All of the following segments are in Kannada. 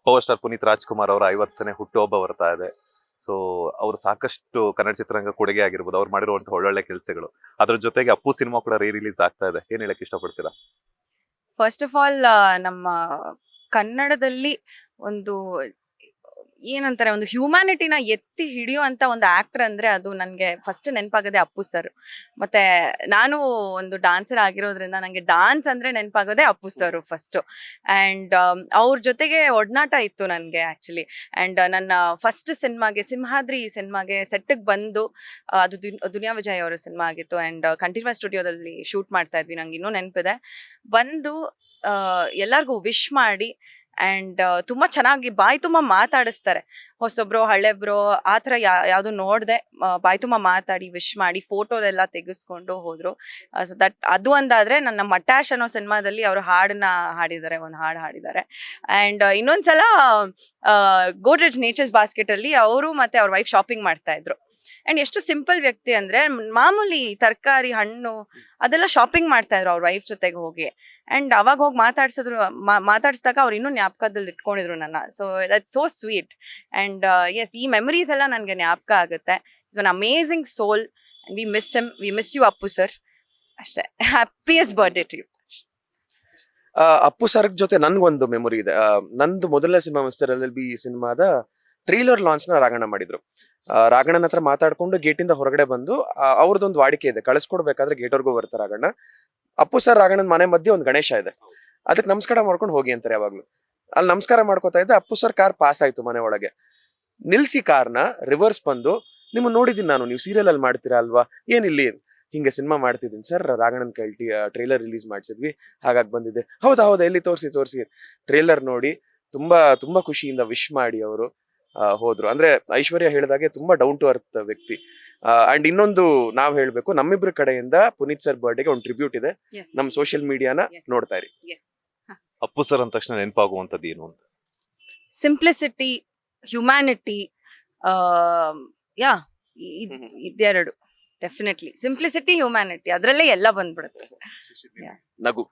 ಪವರ್ ಸ್ಟಾರ್ ಪುನೀತ್ ರಾಜ್ಕುಮಾರ್ ಅವರ 50ನೇ ಹುಟ್ಟುಹಬ್ಬ ಬರ್ತಾ ಇದೆ. ಸೊ ಅವರು ಸಾಕಷ್ಟು ಕನ್ನಡ ಚಿತ್ರರಂಗ ಕೊಡುಗೆ ಆಗಿರ್ಬೋದು, ಅವ್ರು ಮಾಡಿರುವಂತಹ ಒಳ್ಳೊಳ್ಳೆ ಕೆಲಸಗಳು. ಅದ್ರ ಜೊತೆಗೆ ಅಪ್ಪು ಸಿನಿಮಾ ಕೂಡ ರಿಲೀಸ್ ಆಗ್ತಾ ಇದೆ. ಏನ್ ಹೇಳಕ್ ಇಷ್ಟಪಡ್ತೀರಾ? ಫಸ್ಟ್ ಆಫ್ ಆಲ್ ನಮ್ಮ ಕನ್ನಡದಲ್ಲಿ ಒಂದು ಏನಂತಾರೆ, ಒಂದು ಹ್ಯೂಮ್ಯಾನಿಟಿನ ಎತ್ತಿ ಹಿಡಿಯುವಂತ ಒಂದು ಆಕ್ಟರ್ ಅಂದ್ರೆ ಅದು ನನಗೆ ಫಸ್ಟ್ ನೆನಪಾಗೋದೇ ಅಪ್ಪು ಸರ್. ಮತ್ತೆ ನಾನು ಒಂದು ಡಾನ್ಸರ್ ಆಗಿರೋದ್ರಿಂದ ನನಗೆ ಡಾನ್ಸ್ ಅಂದ್ರೆ ನೆನಪಾಗೋದೇ ಅಪ್ಪು ಸರ್ ಫಸ್ಟ್. ಅಂಡ್ ಅವ್ರ ಜೊತೆಗೆ ಒಡನಾಟ ಇತ್ತು ನನಗೆ ಆಕ್ಚುಲಿ. ಅಂಡ್ ನನ್ನ ಫಸ್ಟ್ ಸಿನಿಮಾಗೆ, ಸಿಂಹಾದ್ರಿ ಸಿನಿಮಾಗೆ ಸೆಟ್ಗೆ ಬಂದು, ಅದು ದುನಿಯಾ ವಿಜಯ್ ಅವರ ಸಿನಿಮಾ ಆಗಿತ್ತು. ಅಂಡ್ ಕಂಠೀರವ ಸ್ಟುಡಿಯೋದಲ್ಲಿ ಶೂಟ್ ಮಾಡ್ತಾ ಇದ್ವಿ, ನಂಗೆ ಇನ್ನೂ ನೆನಪಿದೆ. ಬಂದು ಎಲ್ಲರಿಗೂ ವಿಶ್ ಮಾಡಿ ಅಂಡ್ ತುಂಬಾ ಚೆನ್ನಾಗಿ ಬಾಯಿ ತುಂಬಾ ಮಾತಾಡಿಸ್ತಾರೆ. ಹೊಸೊಬ್ರು ಹಳೆಬ್ರು ಆ ಥರ ಯಾವುದು ನೋಡದೆ ಬಾಯಿ ತುಂಬಾ ಮಾತಾಡಿ ವಿಶ್ ಮಾಡಿ ಫೋಟೋದೆಲ್ಲ ತೆಗೆಸ್ಕೊಂಡು ಹೋದ್ರು. ಸೊ ದಟ್ ಅದು ಒಂದಾದ್ರೆ, ನನ್ನ ಮಟಾಶ್ ಅನ್ನೋ ಸಿನಿಮಾದಲ್ಲಿ ಅವರು ಹಾಡನ್ನ ಹಾಡಿದ್ದಾರೆ, ಒಂದು ಹಾಡು ಹಾಡಿದ್ದಾರೆ. ಅಂಡ್ ಇನ್ನೊಂದ್ಸಲ ಗೋಡ್ರೇಜ್ ನೇಚರ್ಸ್ ಬಾಸ್ಕೆಟ್ ಅಲ್ಲಿ ಅವರು ಮತ್ತೆ ಅವ್ರ ವೈಫ್ ಶಾಪಿಂಗ್ ಮಾಡ್ತಾ ಇದ್ರು. ಅಂಡ್ ಎಷ್ಟು ಸಿಂಪಲ್ ವ್ಯಕ್ತಿ ಅಂದ್ರೆ, ಮಾಮೂಲಿ ತರಕಾರಿ ಹಣ್ಣು ಅದೆಲ್ಲ ಶಾಪಿಂಗ್ ಮಾಡ್ತಾ ಇದ್ರು ಅವ್ರ ವೈಫ್ ಜೊತೆಗೆ ಹೋಗಿ. ಅಂಡ್ ಅವಾಗ ಹೋಗಿ ಮಾತಾಡಿಸಿದಾಗ ಅವ್ರು ಇನ್ನೂ ಜ್ಞಾಪಕದಲ್ಲಿ ಇಟ್ಕೊಂಡಿದ್ರು ನನ್ನ. So that's so sweet. And yes, ಈ ಮೆಮರೀಸ್ ಎಲ್ಲ ನನಗೆ ಜ್ಞಾಪಕ ಆಗುತ್ತೆ. It's one amazing soul and we miss him, we miss you Appu sir. ಅಷ್ಟೇ. Happiest birthday to you. Appu sir ಜೊತೆ ನನ್ಗೊಂದು ಮೆಮೊರಿ ಇದೆ. ನಂದು ಮೊದಲನೇ ಸಿನಿಮಾ ಮಿಸ್ಟರ್ LLB ಸಿನಿಮಾದ ಟ್ರೇಲರ್ ಲಾಂಚ್ ನ ರಾಘಣ್ಣ ಮಾಡಿದ್ರು. ರಾಘಣ್ಣನ ಹತ್ರ ಮಾತಾಡ್ಕೊಂಡು ಗೇಟಿಂದ ಹೊರಗಡೆ ಬಂದು, ಅವ್ರದ್ದೊಂದು ವಾಡಿಕೆ ಇದೆ, ಕಳಿಸ್ಕೊಡ್ಬೇಕಾದ್ರೆ ಗೇಟ್ವರೆಗೂ ಬರ್ತಾರೆ ರಾಘಣ್ಣ. ಅಪ್ಪು ಸರ್ ರಾಘಣ್ಣನ ಮನೆ ಮಧ್ಯೆ ಒಂದು ಗಣೇಶ ಇದೆ, ಅದಕ್ಕೆ ನಮಸ್ಕಾರ ಮಾಡ್ಕೊಂಡು ಹೋಗಿ ಅಂತಾರೆ ಯಾವಾಗ್ಲೂ. ಅಲ್ಲಿ ನಮಸ್ಕಾರ ಮಾಡ್ಕೋತಾ ಇದ್ದೆ, ಅಪ್ಪು ಸರ್ ಕಾರ್ ಪಾಸ್ ಆಯ್ತು ಮನೆ ಒಳಗೆ. ನಿಲ್ಸಿ ಕಾರ್ನ ರಿವರ್ಸ್ ಬಂದು, ನಿಮ್ಮನ್ನ ನೋಡಿದೀನಿ ನಾನು, ನೀವು ಸೀರಿಯಲ್ ಅಲ್ಲಿ ಮಾಡ್ತೀರಾ ಅಲ್ವಾ, ಏನಿಲ್ಲಿ ಹಿಂಗೆ ಸಿನಿಮಾ ಮಾಡ್ತಿದ್ದೀನಿ ಸರ್, ರಾಘಣ್ಣನ ಕೈಲಿ ಟ್ರೇಲರ್ ರಿಲೀಸ್ ಮಾಡಿಸಿದ್ವಿ, ಹಾಗಾಗಿ ಬಂದಿದ್ದೆ. ಹೌದಾ ಎಲ್ಲಿ ತೋರಿಸಿ ಟ್ರೇಲರ್ ನೋಡಿ ತುಂಬಾ ತುಂಬಾ ಖುಷಿಯಿಂದ ವಿಶ್ ಮಾಡಿ ಅವರು ಹೋದ್ರು. ಅಂದ್ರೆ ಐಶ್ವರ್ಯ ಹೇಳಿದಾಗೆ ತುಂಬಾ ಡೌನ್ ಟು ಅರ್ತ್ ವ್ಯಕ್ತಿ. ಅಂಡ್ ಇನ್ನೊಂದು ನಾವ್ ಹೇಳ್ಬೇಕು, ನಮ್ಮಿಬ್ರ ಕಡೆಯಿಂದ ಪುನೀತ್ ಸರ್ ಬರ್ಡೇಗೆ ಒಂದು ಟ್ರಿಬ್ಯೂಟ್ ಇದೆ. ನಮ್ ಸೋಷಿಯಲ್ ಮೀಡಿಯಾನ ನೋಡ್ತಾ ಇರಿ. ಅಪ್ಪು ಸರ್ ಅಂದ ತಕ್ಷಣ ನೆನಪಾಗುವಂತದ್ದು ಏನು ಅಂತ? ಸಿಂಪ್ಲಿಸಿಟಿ, ಹ್ಯುಮ್ಯಾನಿಟಿ, ಯಾ ಇದೆರಡು ಡೆಫಿನೆಟ್ಲಿ. ಸಿಂಪ್ಲಿಸಿಟಿ, ಹ್ಯುಮ್ಯಾನಿಟಿ, ಅದ್ರಲ್ಲೇ ಎಲ್ಲ ಬಂದ್ಬಿಡುತ್ತೆ. ನಗು,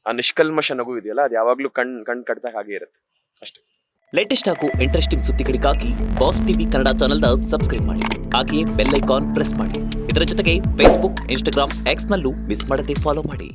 ಆ ನಿಷ್ಕಲ್ಮಶ ನಗು ಇದೆಯಲ್ಲ, ಅದು ಯಾವಾಗ್ಲೂ ಕಣ್ ಕಟ್ತಾ ಹಾಗೆ ಇರುತ್ತೆ ಅಷ್ಟೇ. ಲೇಟೆಸ್ಟ್ ಹಾಗೂ ಇಂಟ್ರೆಸ್ಟಿಂಗ್ ಸುದ್ದಿಗಳಿಗಾಗಿ ಬಾಸ್ ಟಿವಿ ಕನ್ನಡ ಚಾನೆಲ್ನ ಸಬ್ಸ್ಕ್ರೈಬ್ ಮಾಡಿ. ಹಾಗೆಯೇ ಬೆಲ್ ಐಕಾನ್ ಪ್ರೆಸ್ ಮಾಡಿ. ಇದರ ಜೊತೆಗೆ ಫೇಸ್ಬುಕ್, ಇನ್ಸ್ಟಾಗ್ರಾಮ್, ಎಕ್ಸ್ ನಲ್ಲೂ ಮಿಸ್ ಮಾಡದೆ ಫಾಲೋ ಮಾಡಿ.